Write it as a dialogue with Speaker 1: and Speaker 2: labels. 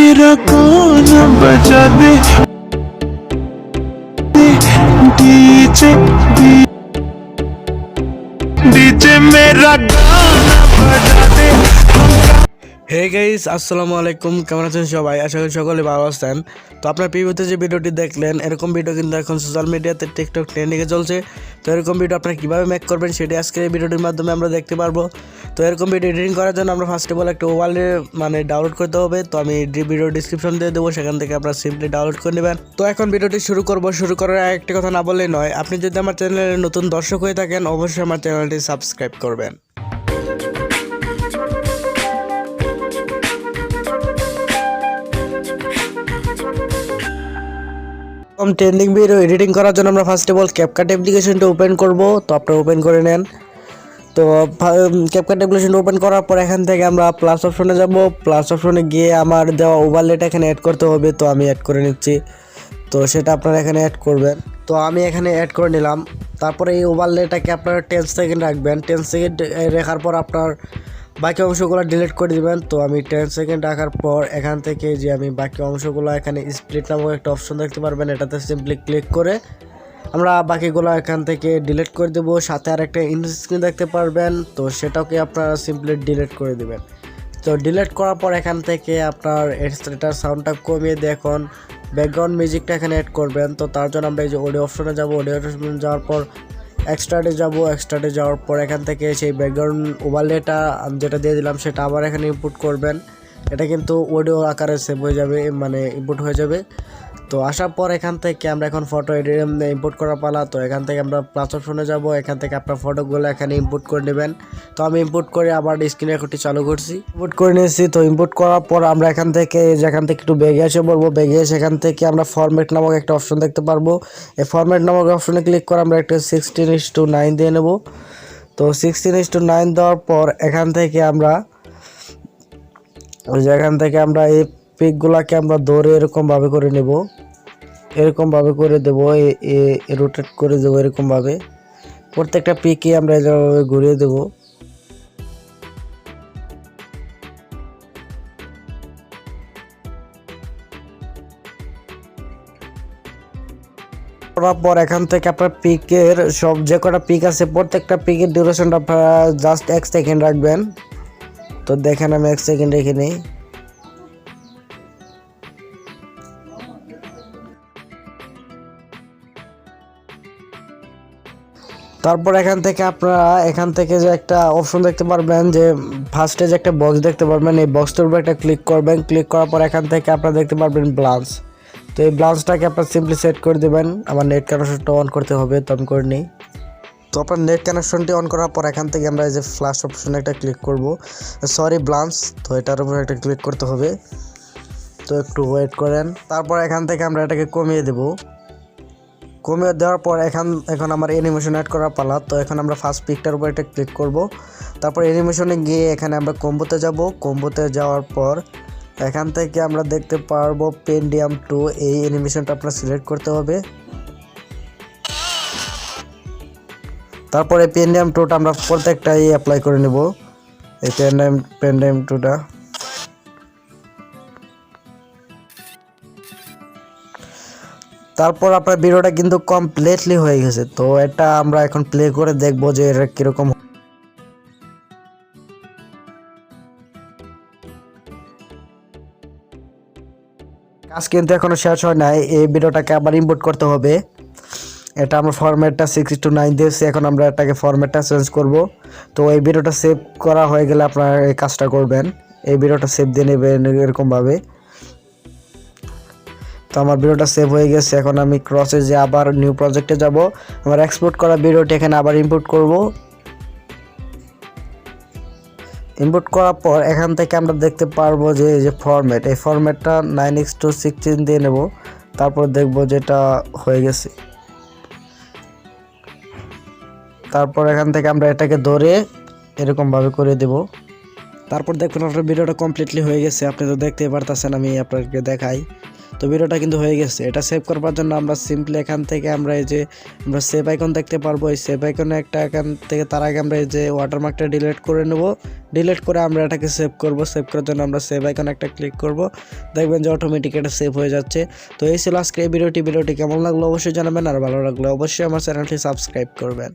Speaker 1: मेरा गाना बजा दे डीजे डीजे मेरा गाना बजा दे। হে গাইস, আসসালামু আলাইকুম। কেমন আছেন সবাই? আশা করি সকলে ভালো আছেন। তো আপনার প্রিভিউতে যে ভিডিওটি দেখলেন, এরকম ভিডিও কিন্তু এখন সোশ্যাল মিডিয়াতে টিকটক ট্রেন্ডিংয়ে চলছে। তো এরকম ভিডিও আপনারা কীভাবে মেক করবেন সেটি আজকের এই ভিডিওটির মাধ্যমে আমরা দেখতে পারবো। তো এরকম ভিডিও এডিটিং করার জন্য আমরা ফার্স্ট অফ অল একটা ওভারলে ডাউনলোড করতে হবে। তো আমি ভিডিও ডিসক্রিপশন দিয়ে দেবো, সেখান থেকে আপনারা সিম্পলি ডাউনলোড করে নেবেন। তো এখন ভিডিওটি শুরু করব। শুরু করার একটা কথা না বললেই নয়, আপনি যদি আমার চ্যানেলে নতুন দর্শক হয়ে থাকেন, অবশ্যই আমার চ্যানেলটি সাবস্ক্রাইব করবেন। ট্রেন্ডিং ভিডিও এডিটিং করার জন্য আমরা ফার্স্ট অফ অল ক্যাপকাট অ্যাপ্লিকেশনটা ওপেন করব। তো আপনারা ওপেন করে নেন। তো ক্যাপকাট অ্যাপ্লিকেশন ওপেন করার পর এখান থেকে আমরা প্লাস অপশনে যাব। প্লাস অপশনে গিয়ে আমার দেওয়া ওভারলেটা এখানে অ্যাড করতে হবে। তো আমি অ্যাড করে নিচ্ছি। তো সেটা আপনারা এখানে অ্যাড করবেন। তো আমি এখানে অ্যাড করে নিলাম। তারপরে এই ওভারলেটাকে আপনারা 10 সেকেন্ড রাখবেন। 10 সেকেন্ড রাখার পর আপনার বাকি অংশগুলো ডিলিট করে দিবেন। তো আমি 10 সেকেন্ড রাখার পর এখান থেকে যে আমি বাকি অংশগুলো এখানে স্প্লিট নামক একটা অপশন দেখতে পারবেন, এটাতে সিম্পলি ক্লিক করে আমরা বাকিগুলো এখান থেকে ডিলিট করে দেবো। সাথে আর একটা ইন্ডিস স্ক্রিন দেখতে পারবেন, তো সেটাকে আপনারা সিম্পলি ডিলিট করে দেবেন। তো ডিলিট করার পর এখান থেকে আপনার এটার সাউন্ডটা কমিয়ে দিয়ে এখন ব্যাকগ্রাউন্ড মিউজিকটা এখানে অ্যাড করবেন। তো তার জন্য আমরা এই যে অডিও অপশনে যাব। অডিও অপশনে যাওয়ার পর এক্সট্রাটে যাব। এক্সট্রাটে যাওয়ার পর এখান থেকে সেই ব্যাকগ্রাউন্ড ওভারলেটা যেটা দিয়ে দিলাম সেটা আবার এখানে ইনপুট করবেন। এটা কিন্তু অডিও আকারে সেভ হয়ে যাবে, ইনপুট হয়ে যাবে। তো আসার পর এখান থেকে আমরা এখন ফটো ইম্পোর্ট করা পালা। তো এখান থেকে আমরা প্লাস অপশনে যাব। এখান থেকে আপনার ফটোগুলো এখানে ইম্পোর্ট করে নেবেন। তো আমি ইম্পোর্ট করে আবার স্ক্রিন রেকর্ডটি চালু করছি, ইম্পোর্ট করে নিয়েছি। তো ইম্পোর্ট করার পর আমরা এখান থেকে যেখান থেকে একটু বেগে এসে পড়বো। বেগে সেখান থেকে আমরা ফরম্যাট নামক একটা অপশন দেখতে পারবো। এই ফরম্যাট নামক অপশনে ক্লিক করে আমরা একটা 16:9 দিয়ে নেব। তো 16:9 দেওয়ার পর এখান থেকে আমরা এই পিকগুলাকে আমরা ধরে এরকমভাবে করে নেব, এরকমভাবে করে দেবো, রোটেট করে দেবো এরকমভাবে। প্রত্যেকটা পিকে আমরা এভাবে ঘুরিয়ে দেবো। করার পর এখান থেকে আপনার পিকের সব যে কটা পিক আছে প্রত্যেকটা পিকের ডিউরেশনটা আপনারা জাস্ট 1 সেকেন্ড রাখবেন। তো দেখেন আমি 1 সেকেন্ড রেখে নিই। তারপর এখান থেকে যে একটা অপশন দেখতে পারবেন, যে ফার্স্টে যে একটা বক্স দেখতে পারবেন, এই বক্সটার উপর একটা ক্লিক করবেন। ক্লিক করার পর এখান থেকে আপনারা দেখতে পারবেন ব্লান্স। তো এই ব্লান্সটাকে আপনারা সিম্পলি সেট করে দেবেন। আমার নেট কানেকশনটা অন করতে হবে, তো আমি করে নিই। তো আপনার নেট কানেকশনটি অন করার পর এখান থেকে আমরা এই যে ফ্ল্যাশ অপশনে একটা ক্লিক করব, ব্লান্স। তো এটার উপর একটা ক্লিক করতে হবে। তো একটু ওয়েট করেন। তারপর এখান থেকে আমরা এটাকে কমিয়ে দেবো। কমিয়ে দেওয়ার পর এখন আমার অ্যানিমেশন অ্যাড করার পালা। তো এখন আমরা ফার্স্ট পিকটার উপর একটা ক্লিক করব। তারপর অ্যানিমেশনে গিয়ে এখানে আমরা কম্বোতে যাব। কম্বোতে যাওয়ার পর এখান থেকে আমরা দেখতে পারবো পেন্ডিয়াম 2, এই অ্যানিমেশনটা আপনার সিলেক্ট করতে হবে। তারপরে পেন্ডিয়াম 2টা আমরা প্রত্যেকটাই অ্যাপ্লাই করে নেব, এই পেন্ডিয়াম 2টা। তারপর আপনার ভিডিওটা কিন্তু কমপ্লিটলি হয়ে গেছে। তো এটা আমরা এখন প্লে করে দেখবো যে এটা কিরকম। কাজ কিন্তু এখনো শেষ হয় নাই, এই ভিডিওটাকে আবার ইম্পোর্ট করতে হবে। এটা আমরা ফরম্যাটটা 6:9 দিয়েছি। এখন আমরা এটাকে ফরম্যাটটা চেঞ্জ করব। তো এই ভিডিওটা সেভ করা হয়ে গেলে আপনারা এই কাজটা করবেন, এই ভিডিওটা সেভ দিয়ে নেবেন এরকমভাবে। তো আমার ভিডিওটা সেভ হয়ে গেছে। এখন আমি ক্রসে যে আবার নিউ প্রজেক্টে যাব। আমার এক্সপোর্ট করা ভিডিওটি এখানে আবার ইম্পোর্ট করব। ইম্পোর্ট করার পর এখান থেকে আমরা দেখতে পারবো যে এই যে ফরম্যাট, এই ফরম্যাটটা 9:16 দিয়ে নেব। তারপর দেখব যেটা হয়ে গেছে। তারপর এখান থেকে আমরা এটাকে ধরে এরকমভাবে করে দেব। তারপর দেখুন আপনার ভিডিওটা কমপ্লিটলি হয়ে গেছে। আপনি তো দেখতেই পারতেছেন, আমি আপনাকে দেখাই। তো ভিডিওটা কিন্তু হয়ে গেছে। এটা সেভ করবার জন্য আমরা সিম্পলি এখান থেকে আমরা এই যে আমরা সেভ আইকন দেখতে পারবো, এই সেভ আইকনে একটা এখান থেকে তার আগে আমরা এই যে ওয়াটারমার্কটা ডিলিট করে নেব। ডিলিট করে আমরা এটাকে সেভ করব। সেভ করার জন্য আমরা সেভ আইকনে একটা ক্লিক করব, দেখবেন যে অটোমেটিক এটা সেভ হয়ে যাচ্ছে। তো এই ছিল আজকে এই ভিডিওটি কেমন লাগলো অবশ্যই জানাবেন, আর ভালো লাগলে অবশ্যই আমার চ্যানেলটি সাবস্ক্রাইব করবেন।